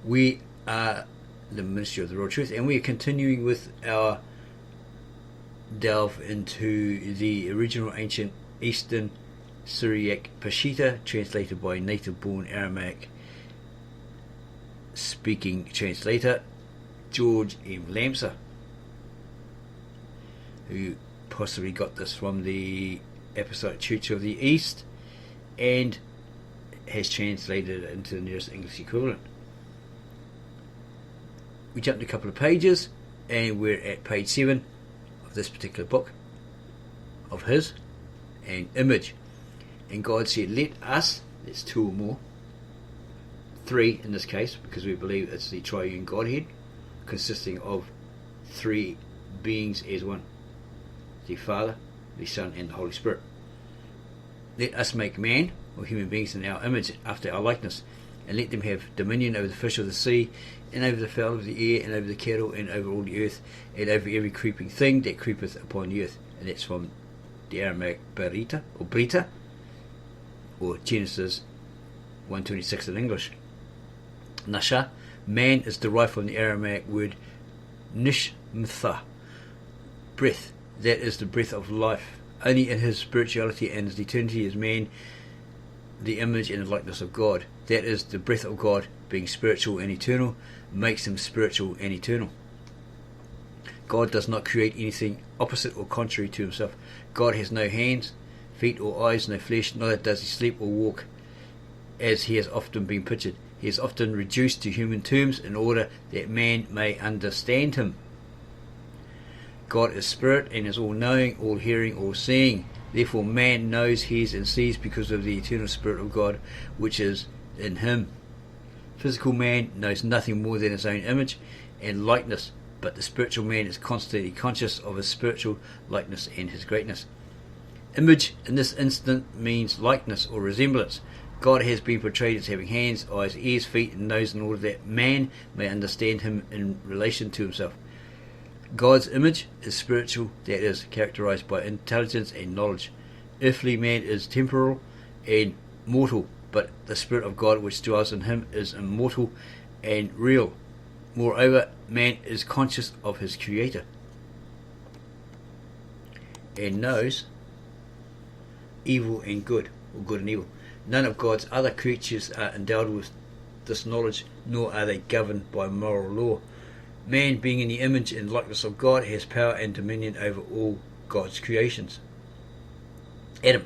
We are the Ministry of the Raw Truth, and we are continuing with our delve into the original ancient Eastern Syriac Peshitta, translated by native-born Aramaic-speaking translator George M. Lamsa, who possibly got this from the Apostolic Church of the East and has translated it into the nearest English equivalent. We jumped a couple of pages and we're at page 7 of this particular book of his, and image. And God said, let us, that's two or more, three in this case, because we believe it's the triune Godhead, consisting of three beings as one, the Father, the Son, and the Holy Spirit. Let us make man, or human beings, in our image, after our likeness, and let them have dominion over the fish of the sea, and over the fowl of the air, and over the cattle, and over all the earth, and over every creeping thing that creepeth upon the earth. And that's from the Aramaic Berita, or Genesis 1:26 in English. Nasha, man, is derived from the Aramaic word nishmtha, breath. That is the breath of life. Only in his spirituality and his eternity is man the image and the likeness of God. That is, the breath of God, being spiritual and eternal, makes him spiritual and eternal. God does not create anything opposite or contrary to himself. God has no hands, feet or eyes, no flesh, neither does he sleep or walk, as he has often been pictured. He is often reduced to human terms in order that man may understand him. God is spirit and is all-knowing, all-hearing, all-seeing. Therefore man knows, hears and sees because of the eternal Spirit of God which is in him. Physical man knows nothing more than his own image and likeness, but the spiritual man is constantly conscious of his spiritual likeness and his greatness. Image in this instant means likeness or resemblance. God has been portrayed as having hands, eyes, ears, feet and nose in order that man may understand him in relation to himself. God's image is spiritual, that is, characterized by intelligence and knowledge. Earthly man is temporal and mortal, but the Spirit of God which dwells in him is immortal and real. Moreover, man is conscious of his Creator and knows evil and good, or good and evil. None of God's other creatures are endowed with this knowledge, nor are they governed by moral law. Man, being in the image and likeness of God, has power and dominion over all God's creations. Adam.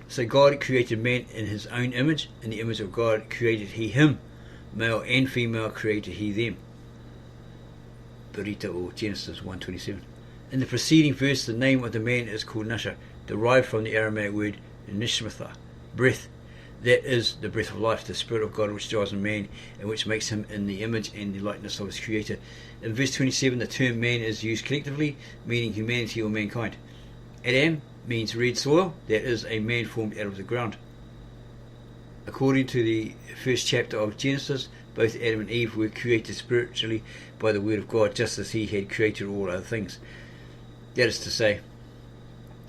So God created man in his own image. In the image of God created he him. Male and female created he them. Berita, or Genesis 1:27. In the preceding verse, the name of the man is called Nasha, derived from the Aramaic word nishmatha, breath. That is the breath of life, the Spirit of God which dwells in man, and which makes him in the image and the likeness of his Creator. In verse 27, the term man is used collectively, meaning humanity or mankind. Adam means red soil, that is, a man formed out of the ground. According to the first chapter of Genesis, both Adam and Eve were created spiritually by the word of God, just as he had created all other things. That is to say,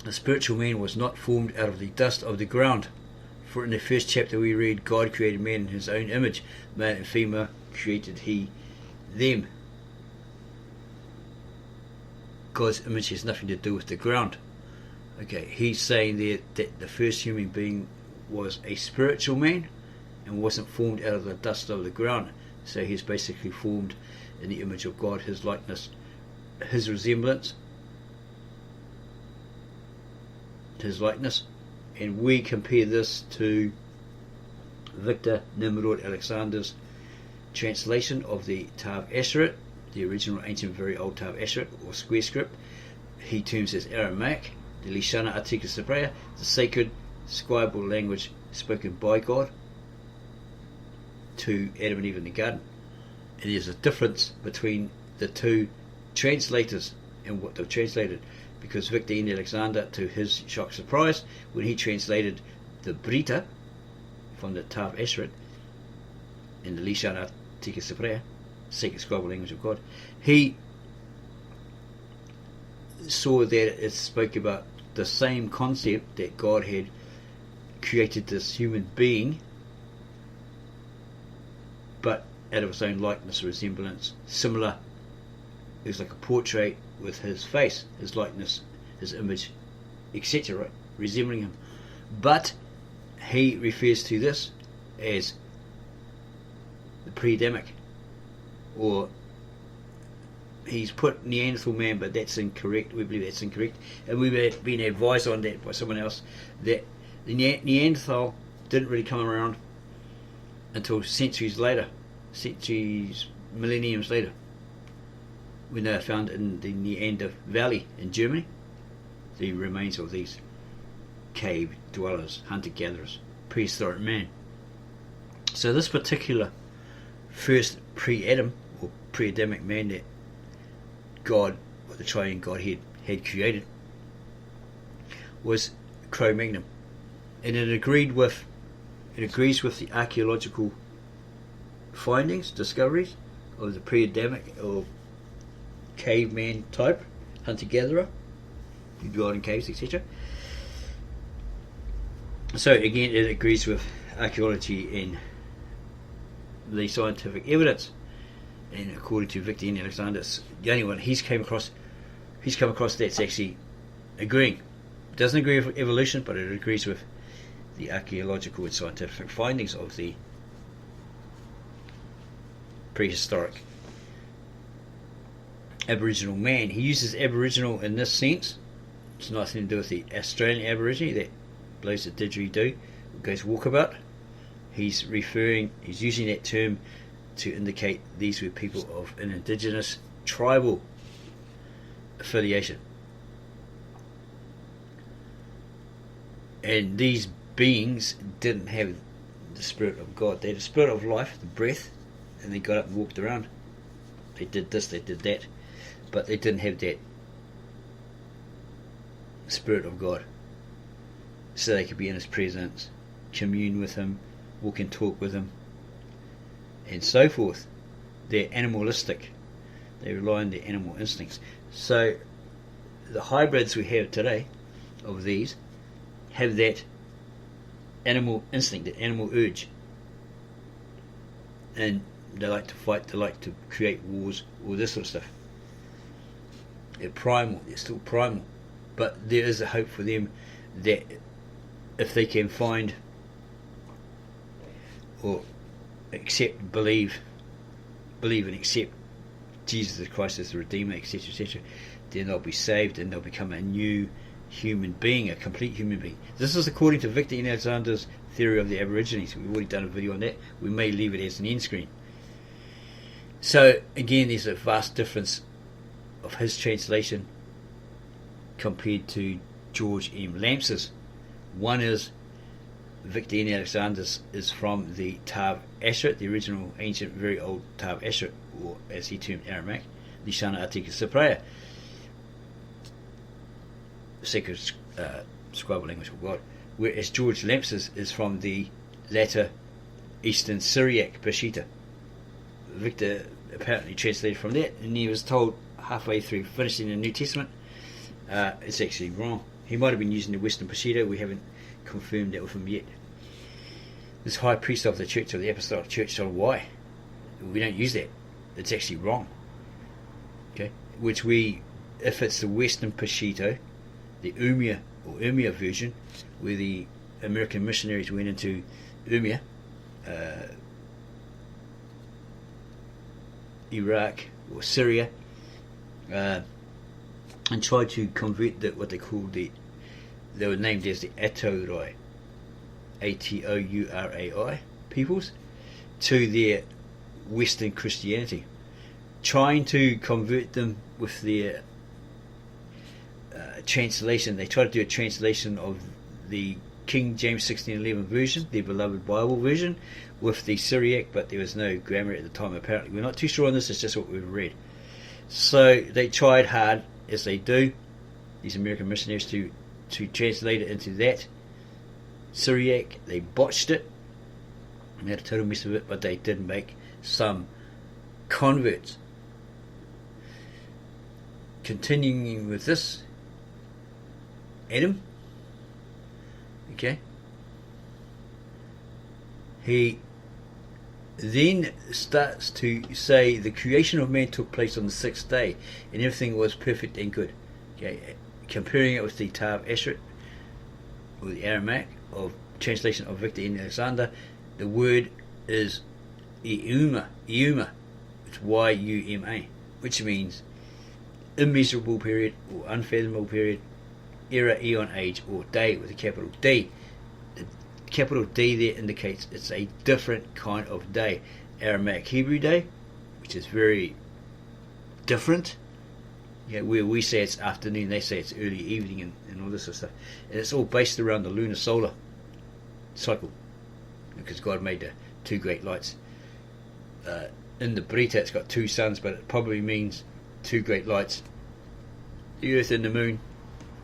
the spiritual man was not formed out of the dust of the ground. For in the first chapter we read, God created man in his own image, male and female created he them. God's image has nothing to do with the ground. Okay, he's saying there that the first human being was a spiritual man and wasn't formed out of the dust of the ground. So he's basically formed in the image of God, his likeness, his resemblance, his likeness. And we compare this to Victor Nimrod Alexander's translation of the Tav Asheret, the original ancient very old Tav Asheret, or square script. He terms as Aramaic, the Lishana Atika Sabrea, the sacred scribal language spoken by God to Adam and Eve in the garden. And there's a difference between the two translators and what they've translated, because Victor N. Alexander, to his shock surprise, when he translated the Berita from the Tav Asheret in the Lishana Atika Sabrea, sacred scribal language of God, he saw that it spoke about the same concept, that God had created this human being, but out of his own likeness or resemblance, similar. It was like a portrait with his face, his likeness, his image, etc., right? Resembling him. But he refers to this as the pre-Adamic, or he's put Neanderthal man, but that's incorrect. We believe that's incorrect, and we've been advised on that by someone else that the Neanderthal didn't really come around until centuries later, millenniums later, when they were found in the Neander Valley in Germany, the remains of these cave dwellers, hunter-gatherers, prehistoric man. So this particular first pre-Adam or pre-Adamic man that God, or the triune Godhead, had created was Cro-Magnon, and it agrees with the archaeological findings, discoveries of the pre-Adamic or caveman type hunter-gatherer who dwelled in caves, etc. So again, it agrees with archaeology and the scientific evidence. And according to Victor N. Alexander, the only one he's come across that's actually agreeing. It doesn't agree with evolution, but it agrees with the archaeological and scientific findings of the prehistoric Aboriginal man. He uses Aboriginal in this sense. It's nothing to do with the Australian Aborigine that blows the didgeridoo, goes walkabout. He's using that term to indicate these were people of an indigenous tribal affiliation. And these beings didn't have the Spirit of God. They had the Spirit of life, the breath, and they got up and walked around. They did this, they did that, but they didn't have that Spirit of God. So they could be in His presence, commune with Him, walk and talk with Him, and so forth. They're animalistic. They rely on their animal instincts. So the hybrids we have today of these have that animal instinct, that animal urge. And they like to fight, they like to create wars, all this sort of stuff. They're primal, they're still primal. But there is a hope for them that if they can find or accept, believe and accept Jesus Christ as the Redeemer, etc., etc., then they'll be saved and they'll become a new human being, a complete human being. This is according to Victor N. Alexander's theory of the Aborigines. We've already done a video on that. We may leave it as an end screen. So again, there's a vast difference of his translation compared to George M. Lamps's. One is Victor N. Alexander's is from the Tav Ashret, the original ancient, very old Tav Ashret, or as he termed Aramaic, Lishana Atika Sapraya, sacred scribal language of God. Whereas George Lamps's is from the latter Eastern Syriac Peshitta. Victor apparently translated from that, and he was told halfway through finishing the New Testament, it's actually wrong. He might have been using the Western Peshitta. We haven't confirmed that with him yet. This high priest of the Church of the Apostolic Church told why we don't use that. It's actually wrong. Okay, which if it's the Western Peshitta, the Urmia version, where the American missionaries went into Urmia, Iraq or Syria, and tried to convert what they called they were named as the Atourai, Atourai peoples, to their Western Christianity, trying to convert them with their translation. They tried to do a translation of the King James 1611 version, their beloved Bible version, with the Syriac, but there was no grammar at the time apparently. We're not too sure on this, it's just what we've read. So they tried hard, as they do, these American missionaries, to translate it into that Syriac. They botched it and had a total mess of it, but they did make some converts. Continuing with this, Adam, okay, he then starts to say the creation of man took place on the sixth day, and everything was perfect and good. Okay, comparing it with the Tav Eshret, or the Aramaic of translation of Victor N. Alexander, the word is Euma. It's Y-U-M-A, which means immeasurable period or unfathomable period, era, eon, age, or day with a capital D. The capital D there indicates it's a different kind of day. Aramaic Hebrew day, which is very different. Yeah, where we say it's afternoon, they say it's early evening and all this sort of stuff. And it's all based around the lunar solar cycle, because God made the two great lights. In the Berita it's got two suns, but it probably means two great lights, the earth and the moon,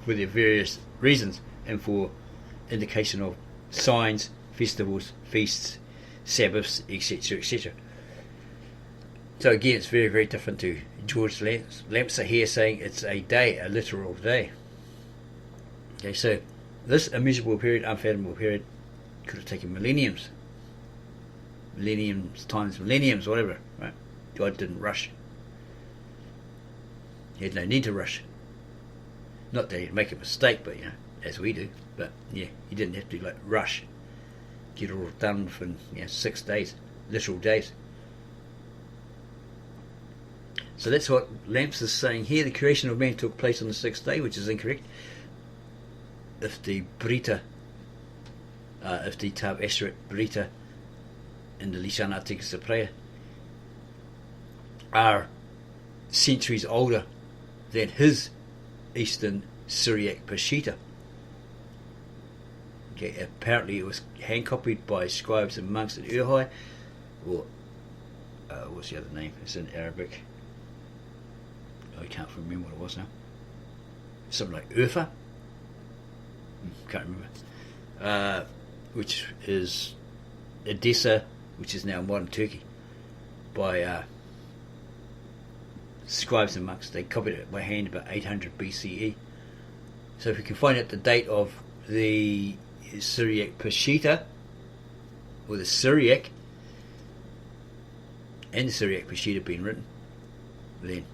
for their various reasons and for indication of signs, festivals, feasts, Sabbaths, etc., etc. So again, it's very, very different to George Lamsa here saying it's a day, a literal day. Okay, so this immeasurable period, unfathomable period, could have taken millenniums, times millenniums, whatever, right? God didn't rush. He had no need to rush. Not that he'd make a mistake, but as we do. But yeah, he didn't have to rush. Get it all done within 6 days, literal days. So that's what Lamps is saying here. The creation of man took place on the sixth day, which is incorrect. If the Berita, if the Tav Eshret Berita and the Lishan Atik Saprea are centuries older than his Eastern Syriac Peshitta. Okay, apparently it was hand copied by scribes and monks at Urhai, or what's the other name? It's in Arabic. I can't remember what it was now. Something like Urfa. Can't remember. Which is Edessa, which is now modern Turkey, by scribes and monks. They copied it by hand about 800 BCE. So if you can find out the date of the Syriac Peshitta, or the Syriac and the Syriac Peshitta being written, then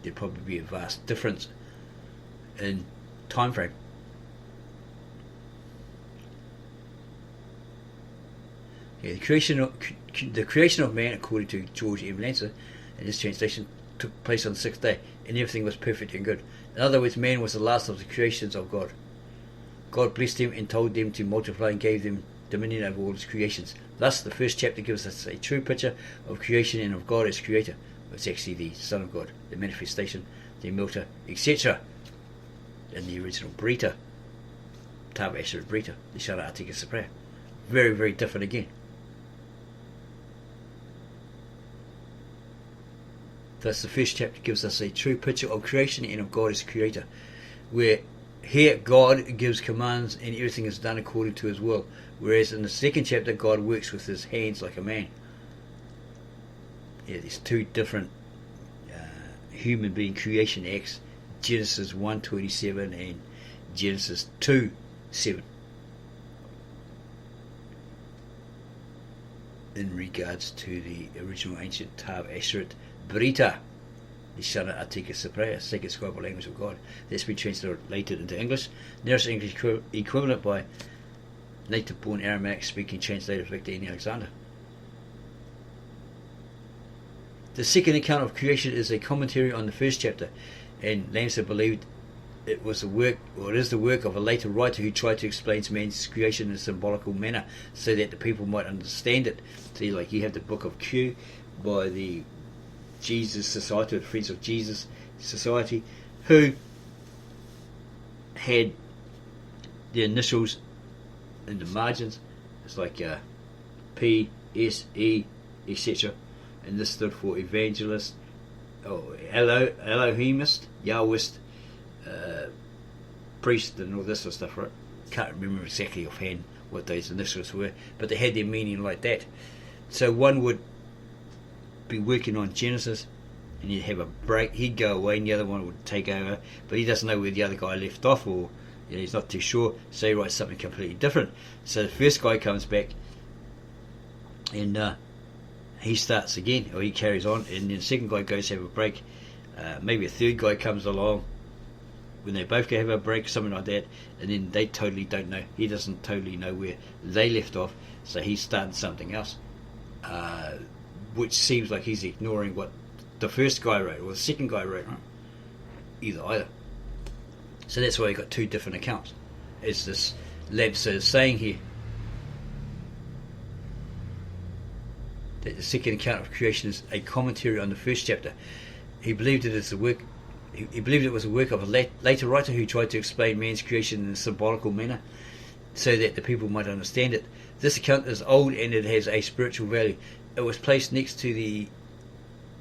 there'd probably be a vast difference in time frame. Yeah, the creation of man, according to George M. Lancer, in his translation, took place on the sixth day, and everything was perfect and good. In other words, man was the last of the creations of God. God blessed them and told them to multiply and gave them dominion over all his creations. Thus, the first chapter gives us a true picture of creation and of God as creator. It's actually the Son of God, the manifestation, the Milta, etc. in the original Berita, Tav Eshret Berita, the Shara Atika Saprea. Very, very different again. Thus, the first chapter gives us a true picture of creation and of God as creator, where here God gives commands and everything is done according to his will, whereas in the second chapter God works with his hands like a man. Yeah, there's two different human being creation acts, Genesis 1:27 and Genesis 2:7, in regards to the original ancient Tav Eshret Berita, the Shana Atika Saprea, second scribal language of God, that's been translated into English. Nearest English equivalent by native-born Aramaic-speaking translator Victor N. Alexander. The second account of creation is a commentary on the first chapter, and Lamsa believed it was the work, or it is the work, of a later writer who tried to explain man's creation in a symbolical manner so that the people might understand it. See, like you have the Book of Q by the Jesus Society, or the Friends of Jesus Society, who had the initials in the margins. It's like P, S, E, etc. And this stood for evangelist, Elohimist, Yahwist, priest, and all this sort of stuff, right? Can't remember exactly offhand what those initials were, but they had their meaning like that. So one would be working on Genesis, and you'd have a break, he'd go away and the other one would take over, but he doesn't know where the other guy left off, or he's not too sure, so he writes something completely different. So the first guy comes back and he starts again, or he carries on, and then the second guy goes to have a break. Maybe a third guy comes along when they both go have a break, something like that, and then they totally don't know. He doesn't totally know where they left off, so he's starting something else, which seems like he's ignoring what the first guy wrote or the second guy wrote. Either. So that's why you got two different accounts. As this Labsa is saying here, that the second account of creation is a commentary on the first chapter. He believed it as the work. He believed it was a work of a later writer who tried to explain man's creation in a symbolical manner, so that the people might understand it. This account is old and it has a spiritual value. It was placed next to the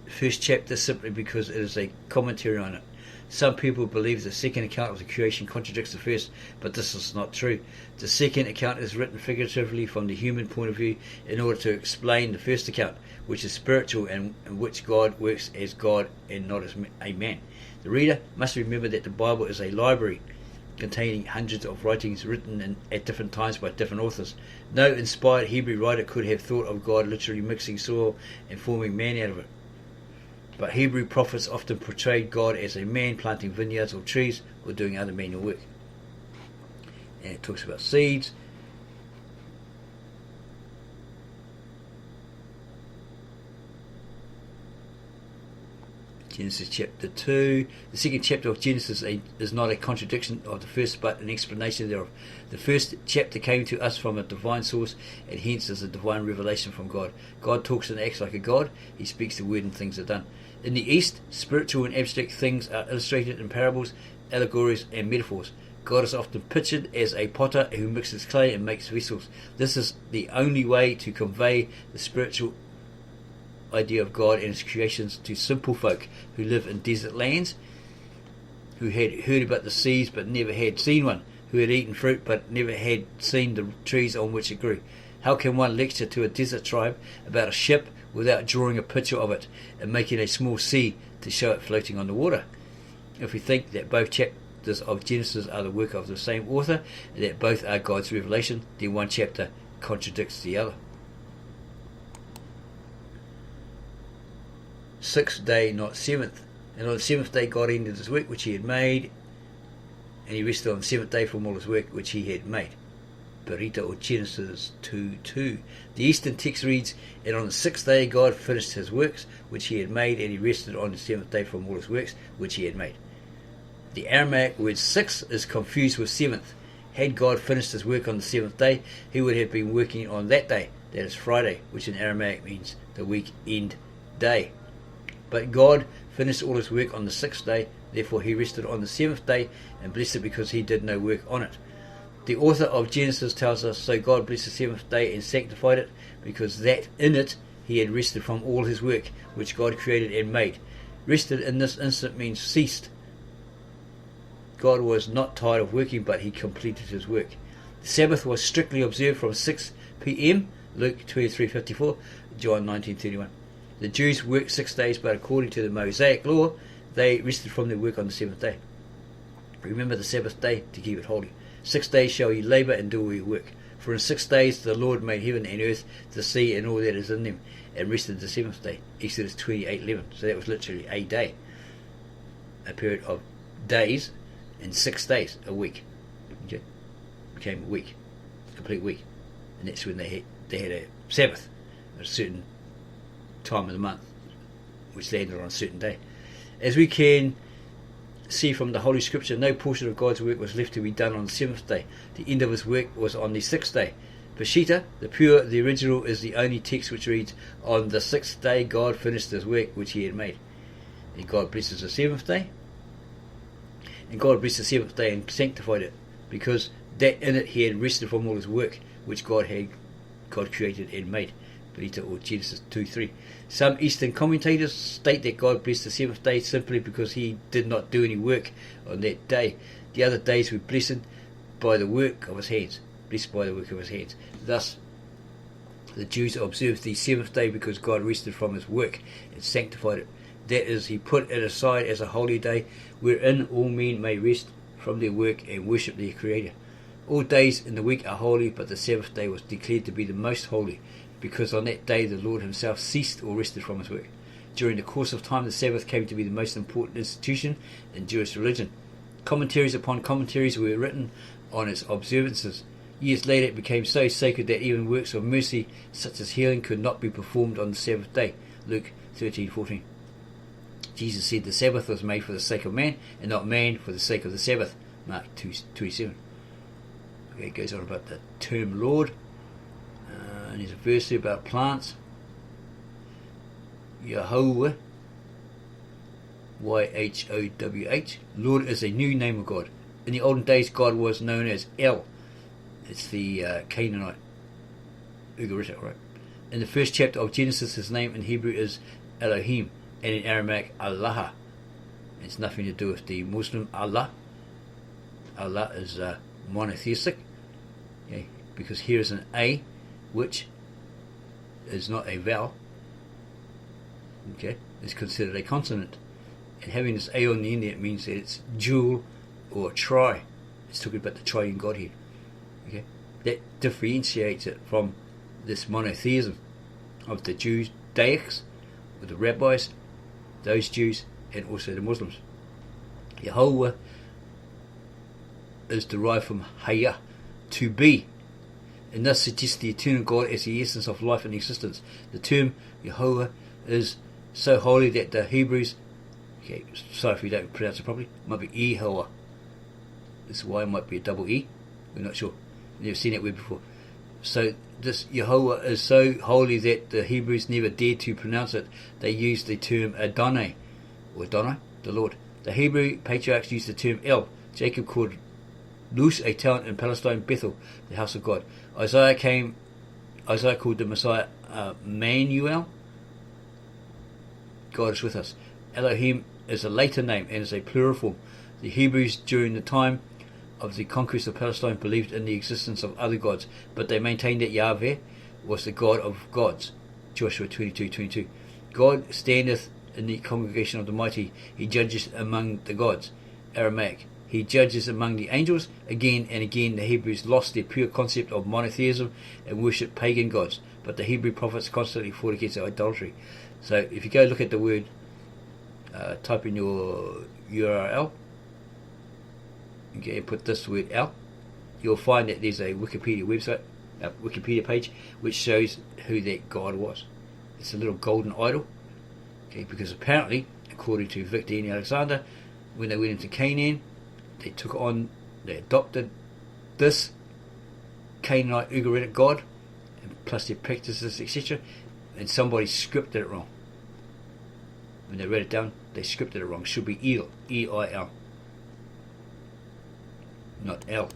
first chapter simply because it is a commentary on it. Some people believe the second account of the creation contradicts the first, but this is not true. The second account is written figuratively from the human point of view in order to explain the first account, which is spiritual and in which God works as God and not as a man. The reader must remember that the Bible is a library containing hundreds of writings written at different times by different authors. No inspired Hebrew writer could have thought of God literally mixing soil and forming man out of it. But Hebrew prophets often portrayed God as a man planting vineyards or trees or doing other manual work. And it talks about seeds. Genesis chapter 2. The second chapter of Genesis is not a contradiction of the first, but an explanation thereof. The first chapter came to us from a divine source, and hence is a divine revelation from God. God talks and acts like a God. He speaks the word and things are done. In the East, spiritual and abstract things are illustrated in parables, allegories, and metaphors. God is often pictured as a potter who mixes clay and makes vessels. This is the only way to convey the spiritual idea of God and His creations to simple folk who live in desert lands, who had heard about the seas but never had seen one, who had eaten fruit but never had seen the trees on which it grew. How can one lecture to a desert tribe about a ship without drawing a picture of it and making a small sea to show it floating on the water? If we think that both chapters of Genesis are the work of the same author and that both are God's revelation, then one chapter contradicts the other. Sixth day, not seventh. And on the seventh day God ended his work which he had made, and he rested on the seventh day from all his work which he had made. Berita or Genesis 2:2. The Eastern text reads, and on the sixth day God finished his works which he had made, and he rested on the seventh day from all his works which he had made. The Aramaic word six is confused with seventh. Had God finished his work on the seventh day, he would have been working on that day, that is Friday, which in Aramaic means the weekend day. But God finished all his work on the sixth day, therefore he rested on the seventh day and blessed it because he did no work on it. The author of Genesis tells us, so God blessed the seventh day and sanctified it, because that in it he had rested from all his work which God created and made. Rested in this instant means ceased. God was not tired of working, but he completed his work. The Sabbath was strictly observed from 6 p.m, Luke 23:54, John 19:31. The Jews worked 6 days, but according to the Mosaic law, they rested from their work on the seventh day. Remember the Sabbath day to keep it holy. 6 days shall ye labour and do all your work. For in 6 days the Lord made heaven and earth, the sea and all that is in them, and rested the seventh day. Exodus 28:11. So that was literally a day. A period of days and 6 days, a week. Okay? Became a week. A complete week. And that's when they had a Sabbath, a certain time of the month, which landed on a certain day. As we can see from the Holy Scripture, no portion of God's work was left to be done on the seventh day. The end of his work was on the sixth day. Peshitta, the original, is the only text which reads, on the sixth day God finished his work which he had made. And God blesses the seventh day. And God blessed the seventh day and sanctified it, because that in it he had rested from all his work which God created and made. Berita or Genesis 2:3. Some Eastern commentators state that God blessed the seventh day simply because he did not do any work on that day. The other days were blessed by the work of his hands. Blessed by the work of his hands. Thus, the Jews observed the seventh day because God rested from his work and sanctified it. That is, he put it aside as a holy day wherein all men may rest from their work and worship their Creator. All days in the week are holy, but the Sabbath day was declared to be the most holy. because on that day the Lord himself ceased or rested from his work. During the course of time, the Sabbath came to be the most important institution in Jewish religion. Commentaries upon commentaries were written on its observances. Years later, it became so sacred that even works of mercy, such as healing, could not be performed on the Sabbath day. Luke 13:14. Jesus said the Sabbath was made for the sake of man, and not man for the sake of the Sabbath. Mark 2:27. Okay, it goes on about the term Lord. And there's a verse here about plants. Yahweh, Y-H-O-W-H. Lord is a new name of God. In the olden days, God was known as El. It's the Canaanite Ugaritic, right? In the first chapter of Genesis, his name in Hebrew is Elohim, and in Aramaic, Allah. It's nothing to do with the Muslim Allah. Allah is monotheistic, okay? Because here is an A, which is not a vowel. Okay, it's considered a consonant, and having this A on the end, it means that it's dual or tri. It's talking about the triune Godhead. Okay, that differentiates it from this monotheism of the Jews, Deics, or the rabbis, those Jews, and also the Muslims. Yahweh is derived from Hayah, to be, and thus suggests the eternal God as the essence of life and existence. The term Yahweh is so holy that the Hebrews, okay, sorry if we don't pronounce it properly, might be Yehovah. This is why it might be a double E. We're not sure. We've never seen that word before. So this Yehovah is so holy that the Hebrews never dared to pronounce it. They used the term Adonai, or Adonai, the Lord. The Hebrew patriarchs used the term El. Jacob called Luz, a town in Palestine, Bethel, the house of God. Isaiah called the Messiah Manuel. God is with us. Elohim is a later name and is a plural form. The Hebrews during the time of the conquest of Palestine believed in the existence of other gods, but they maintained that Yahweh was the God of gods. Joshua 22:22. God standeth in the congregation of the mighty, he judges among the gods. Aramaic. He judges among the angels. Again and again the Hebrews lost their pure concept of monotheism and worshipped pagan gods, but the Hebrew prophets constantly fought against idolatry. So if you go look at the word, type in your URL, okay, put this word El, you'll find that there's a Wikipedia website, a Wikipedia page, which shows who that God was. It's a little golden idol, okay, because apparently, according to Victor and Alexander, when they went into Canaan, they adopted this Canaanite Ugaritic god, and plus their practices, etc., and somebody scripted it wrong. When they read it down, they scripted it wrong. It should be El, E-I-L, not L.